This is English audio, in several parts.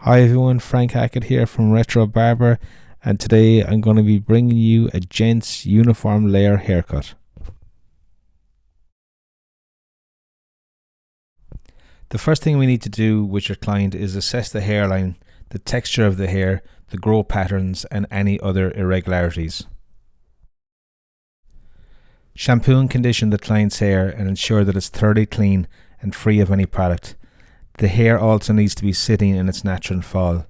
Hi everyone, Frank Hackett here from Retro Barber, and today I'm going to be bringing you a Gents uniform layer haircut. The first thing we need to do with your client is assess the hairline, the texture of the hair, the grow patterns and any other irregularities. Shampoo and condition the client's hair and ensure that it's thoroughly clean and free of any product. The hair also needs to be sitting in its natural fall.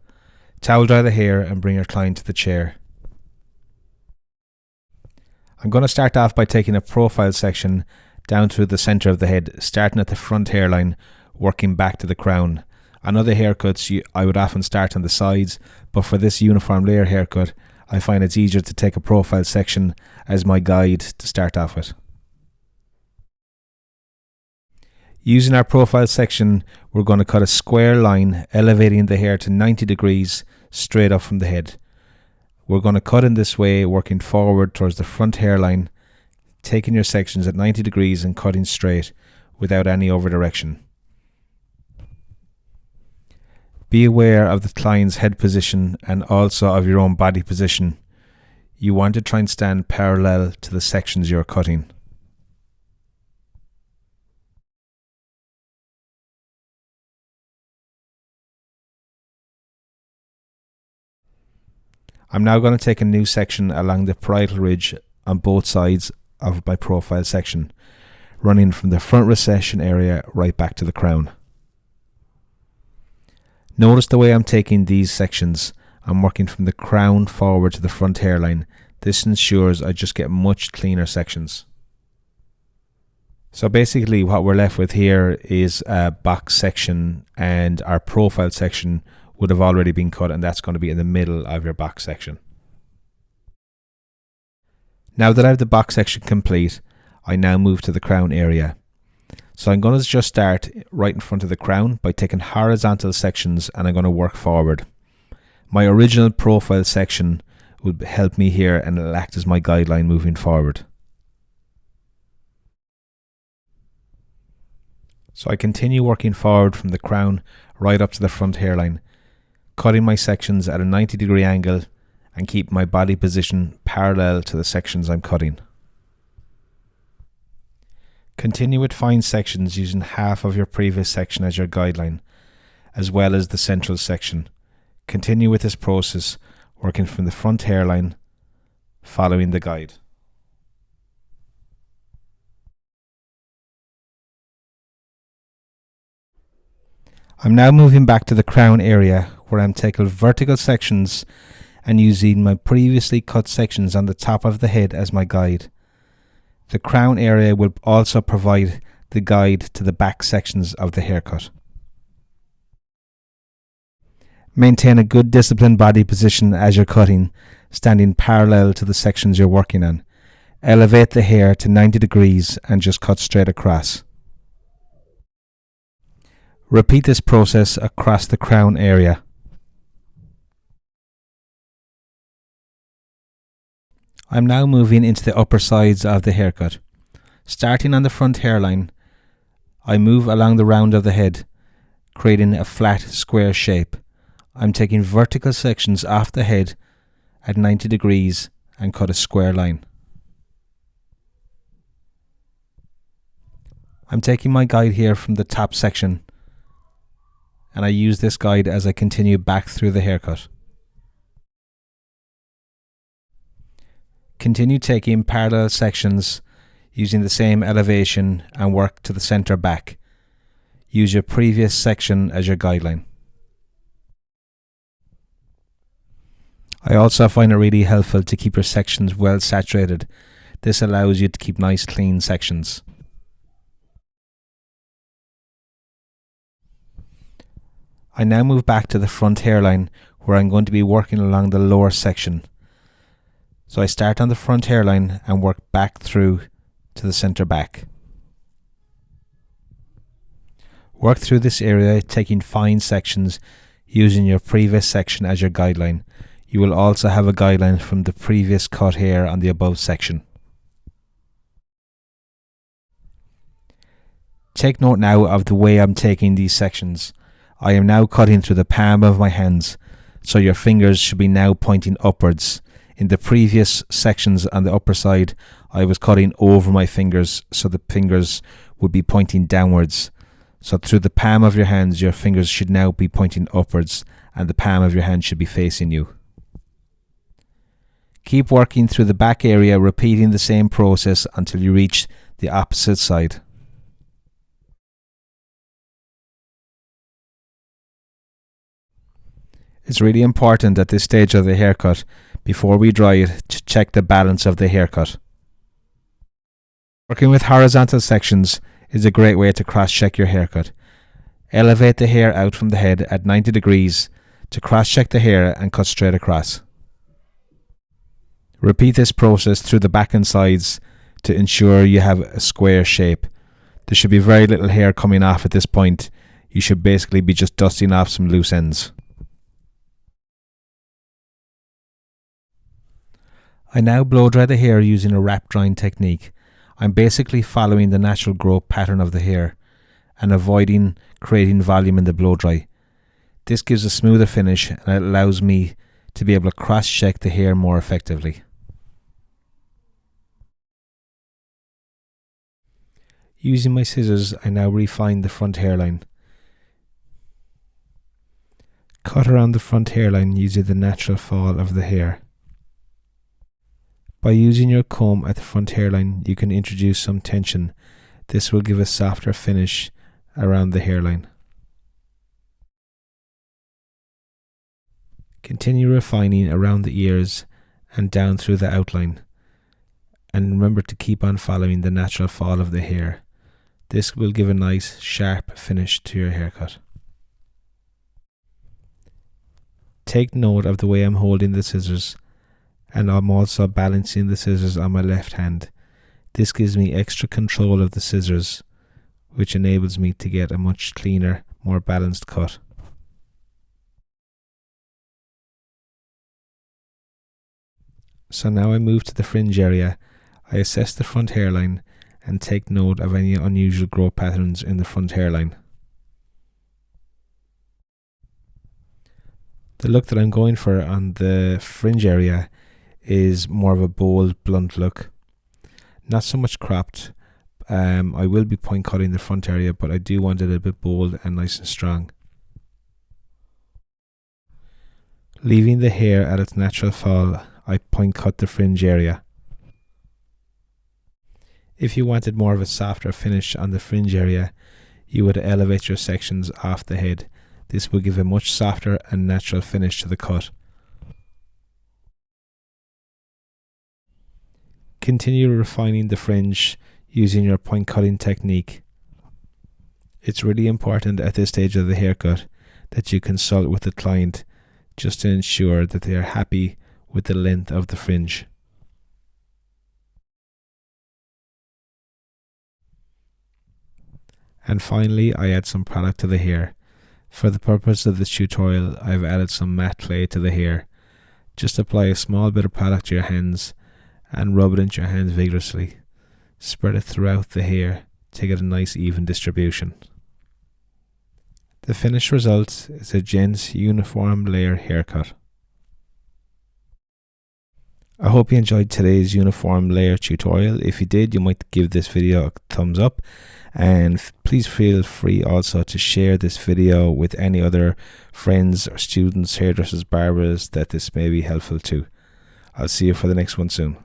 Towel dry the hair and bring your client to the chair. I'm going to start off by taking a profile section down through the centre of the head, starting at the front hairline, working back to the crown. On other haircuts, I would often start on the sides, but for this uniform layer haircut, I find it's easier to take a profile section as my guide to start off with. Using our profile section, we're going to cut a square line, elevating the hair to 90 degrees straight up from the head. We're going to cut in this way, working forward towards the front hairline, taking your sections at 90 degrees and cutting straight without any over direction. Be aware of the client's head position and also of your own body position. You want to try and stand parallel to the sections you're cutting. I'm now going to take a new section along the parietal ridge on both sides of my profile section, running from the front recession area right back to the crown. Notice the way I'm taking these sections. I'm working from the crown forward to the front hairline. This ensures I just get much cleaner sections. So basically what we're left with here is a box section, and our profile section would have already been cut, and that's going to be in the middle of your box section. Now that I have the box section complete, I now move to the crown area. So I'm going to just start right in front of the crown by taking horizontal sections, and I'm going to work forward. My original profile section would help me here and it'll act as my guideline moving forward. So I continue working forward from the crown right up to the front hairline, cutting my sections at a 90-degree angle and keep my body position parallel to the sections I'm cutting. Continue with fine sections using half of your previous section as your guideline, as well as the central section. Continue with this process, working from the front hairline, following the guide. I'm now moving back to the crown area, where I'm taking vertical sections and using my previously cut sections on the top of the head as my guide. The crown area will also provide the guide to the back sections of the haircut. Maintain a good disciplined body position as you're cutting, standing parallel to the sections you're working on. Elevate the hair to 90 degrees and just cut straight across. Repeat this process across the crown area. I'm now moving into the upper sides of the haircut. Starting on the front hairline, I move along the round of the head, creating a flat square shape. I'm taking vertical sections off the head at 90 degrees and cut a square line. I'm taking my guide here from the top section, and I use this guide as I continue back through the haircut. Continue taking parallel sections using the same elevation and work to the center back. Use your previous section as your guideline. I also find it really helpful to keep your sections well saturated. This allows you to keep nice clean sections. I now move back to the front hairline, where I'm going to be working along the lower section. So I start on the front hairline and work back through to the center back. Work through this area, taking fine sections using your previous section as your guideline. You will also have a guideline from the previous cut hair on the above section. Take note now of the way I'm taking these sections. I am now cutting through the palm of my hands, so your fingers should be now pointing upwards. In the previous sections on the upper side, I was cutting over my fingers, so the fingers would be pointing downwards. So through the palm of your hands, your fingers should now be pointing upwards, and the palm of your hand should be facing you. Keep working through the back area, repeating the same process until you reach the opposite side. It's really important at this stage of the haircut, before we dry it, to check the balance of the haircut. Working with horizontal sections is a great way to cross-check your haircut. Elevate the hair out from the head at 90 degrees to cross-check the hair and cut straight across. Repeat this process through the back and sides to ensure you have a square shape. There should be very little hair coming off at this point. You should basically be just dusting off some loose ends. I now blow dry the hair using a wrap drying technique. I'm basically following the natural growth pattern of the hair and avoiding creating volume in the blow dry. This gives a smoother finish and it allows me to be able to cross-check the hair more effectively. Using my scissors, I now refine the front hairline. Cut around the front hairline using the natural fall of the hair. By using your comb at the front hairline, you can introduce some tension. This will give a softer finish around the hairline. Continue refining around the ears and down through the outline. And remember to keep on following the natural fall of the hair. This will give a nice sharp finish to your haircut. Take note of the way I'm holding the scissors, and I'm also balancing the scissors on my left hand. This gives me extra control of the scissors, which enables me to get a much cleaner, more balanced cut. So now I move to the fringe area. I assess the front hairline and take note of any unusual growth patterns in the front hairline. The look that I'm going for on the fringe area is more of a bold, blunt look. Not so much cropped. I will be point cutting the front area, but I do want it a bit bold and nice and strong. Leaving the hair at its natural fall, I point cut the fringe area. If you wanted more of a softer finish on the fringe area, you would elevate your sections off the head. This will give a much softer and natural finish to the cut. Continue refining the fringe using your point cutting technique. It's really important at this stage of the haircut that you consult with the client just to ensure that they are happy with the length of the fringe. And finally, I add some product to the hair. For the purpose of this tutorial, I've added some matte clay to the hair. Just apply a small bit of product to your hands and rub it into your hands vigorously. Spread it throughout the hair to get a nice even distribution. The finished result is a Gents uniform layer haircut. I hope you enjoyed today's uniform layer tutorial. If you did, you might give this video a thumbs up, and please feel free also to share this video with any other friends or students, hairdressers, barbers that this may be helpful to. I'll see you for the next one soon.